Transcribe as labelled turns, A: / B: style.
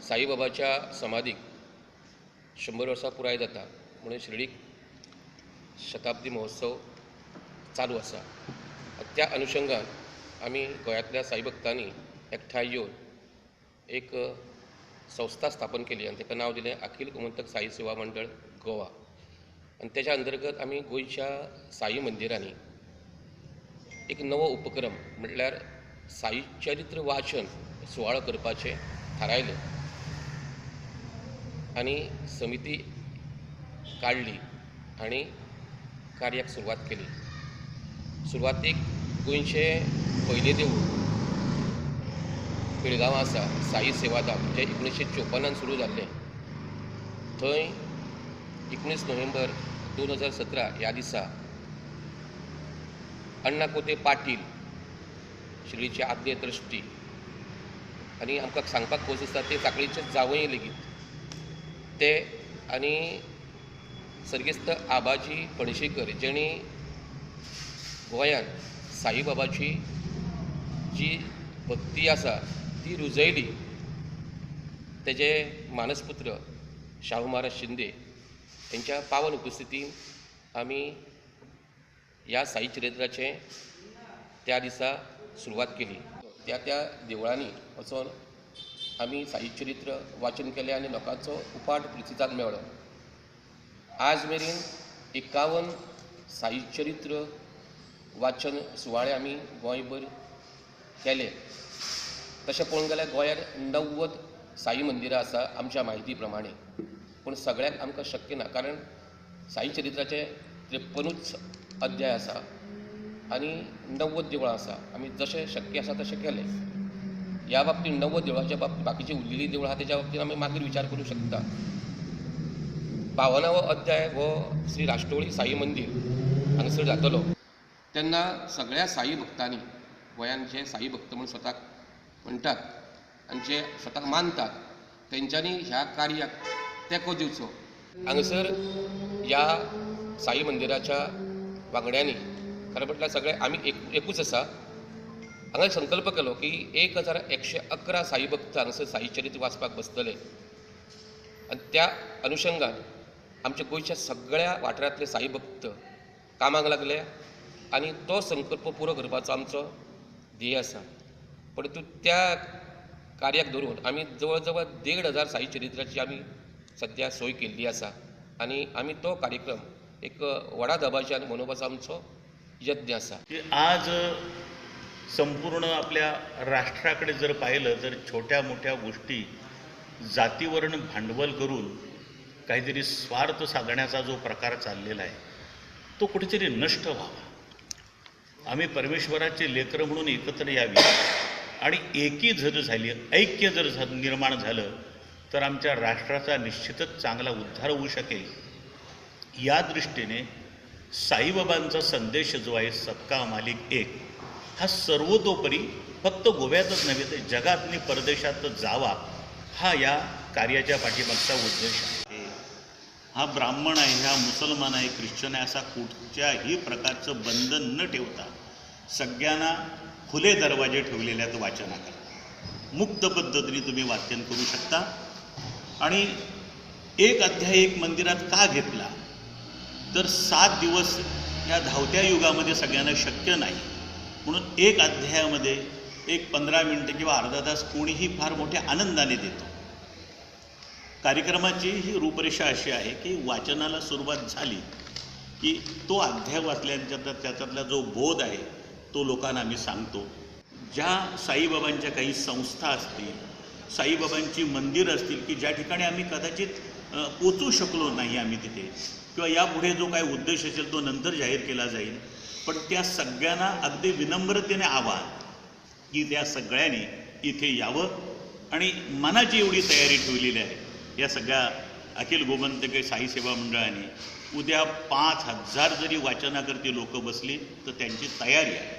A: साईबाबाच्या समाधीक 100 वर्सां पुराय जाता म्हणून शिर्डीक शताब्दी महोत्सव चालू आसा। त्या अनुशंगान आमी गोंयांतल्या साई भक्तांनी एकठांय येवन एक संस्था स्थापन केली आनी ताका नांव दिलें अखिल गोमंतक साई सेवा मंडळ गोवा। आनी तेच्या अंतर्गत आमी गोंयच्या साई मंदिरांनी एक नवो उपक्रम म्हटल्यार साई चरित्र वाचन सुवाळो करपाचें थारायलें आनी समिती काडली आनी कार्याक सुरवात केली। सुरवातीक गोंयचें पयलें देवूळ पिळगांवां आसा साई सेवाधाम, जें 1954 सुरू जाल्लें। थंय 19 नोव्हेंबर 2017 ह्या दिसा अण्णा कोते पाटील शिर्डीचे आदले ट्रस्टी आनी आमकां सांगपाक खोस आसता ते साखळीचे जावय लेगीत ते आनी सर्गेस्त आबाजी पणशीकर जेणी गोंयांत साईबाबाची जी भक्ती आसा ती रुजयली, तेजे मानसपुत्र शाहू महाराज शिंदे यांच्या पावन उपस्थितीन आमी ह्या साई चरित्राचें त्या दिसा सुरवात केली। त्या देवळांनी वचून आमी साई चरित्र वाचन केलें आनी लोकांचो उपाट प्रतिसाद मेळ्ळो। आज मेरेन 51 साई चरित्र वाचन सुवाळे आमी गोंयभर केले। तशें पळोवंक गेल्यार गोंयांत 90 साई मंदिरां आसा आमच्या म्हायती प्रमाणे, पूण सगळ्यांक आमकां शक्य ना, कारण साई चरित्राचे 53 अध्याय आसा आनी 90 देवळां आसा। आमी जशें शक्य आसा तशें केलें। ह्या बाबतींत 90 देवळांच्या बाबतींत बाकीची उरलेली देवळां आहा तेच्या बाबतींत आमी मागीर विचार करूंक शकता। 52वो अध्याय हो श्री राष्ट्रवळी साई मंदिर हांगसर जातलो तेन्ना सगळ्या साई भक्तांनी, गोंयांत जे साई भक्त म्हणून स्वताक म्हणटात आनी जे स्वताक मानतात तेंच्यांनी ह्या कार्याक तेंको दिवचो। हांगसर ह्या साई मंदिराच्या वांगड्यांनी खरें म्हटल्यार सगळे आमी एकूच आसा। हांगा संकल्प केलो की 1111 साई भक्त हांगसर साई चरित्र वाचपाक बसतले आनी त्या अनुशंगान आमच्या गोंयच्या सगळ्या वाठारांतले साई भक्त कामाक लागले आनी तो संकल्प पुरो करपाचो आमचो ध्येय आसा। परंतु त्या कार्याक धरून आमी जवळ जवळ 1,500 साई चरित्राची आमी सद्या सोय केल्ली आसा आनी आमी तो कार्यक्रम एक व्हडा दबाज्यान मनोवपाचो आमचो यत्न आसा।
B: आज संपूर्ण आपल्या राष्ट्राकडे जर पाहिलं तर छोट्या मोठ्या गोष्टी जातीवरून भांडवल करून काहीतरी स्वार्थ साधण्याचा जो प्रकार चाललेला आहे तो कुठेतरी नष्ट व्हावा। आम्ही परमेश्वराचे लेकरं म्हणून एकत्र यावी आणि एकी जर झाली, ऐक्य जर निर्माण झालं तर आमच्या राष्ट्राचा निश्चितच चांगला उद्धार होऊ शकेल। या दृष्टीने साईबाबांचा संदेश जो आहे सबका मालिक एक, हा सर्वतोपरी फक्त गोव्यातच नव्हे तर जगात आणि परदेशात जावा, हा या कार्याच्या पाठीमागचा उद्देश आहे। हा ब्राह्मण आहे, हा मुसलमान आहे, ख्रिश्चन आहे, असा कुठच्याही प्रकारचं बंधन न ठेवता सगळ्यांना खुले दरवाजे ठेवलेले आहेत वाचनाकरता। मुक्त पद्धतीने तुम्ही वाचन करू शकता। आणि एक अध्याय एक मंदिरात का घेतला तर 7 दिवस या धावत्या युगामध्ये सगळ्यांना शक्य नाही, म्हणून एक अध्यायामध्ये एक 15 मिनिटं किंवा अर्धा तास कोणीही फार मोठ्या आनंदाने देतो। कार्यक्रमाची ही रूपरेषा अशी आहे की वाचनाला सुरुवात झाली की तो अध्याय वाचल्यानंतर त्याच्यातला जो बोध आहे तो लोकांना आम्ही सांगतो। ज्या साईबाबांच्या काही संस्था असतील, साईबाबांची मंदिरं असतील की ज्या ठिकाणी आम्ही कदाचित पोचू शकलो नाही आम्ही तिथे, किंवा यापुढे जो काही उद्देश असेल तो नंतर जाहीर केला जाईल, पण त्या सगळ्यांना अगदी विनम्रतेने आवाहन की त्या सगळ्यांनी इथे यावं आणि मनाची एवढी तयारी ठेवलेली आहे या सगळ्या अखिल गोमंतक साई सेवा मंडळाने। उद्या 5,000 जरी वाचनाकरती लोक बसली तर त्यांची तयारी आहे।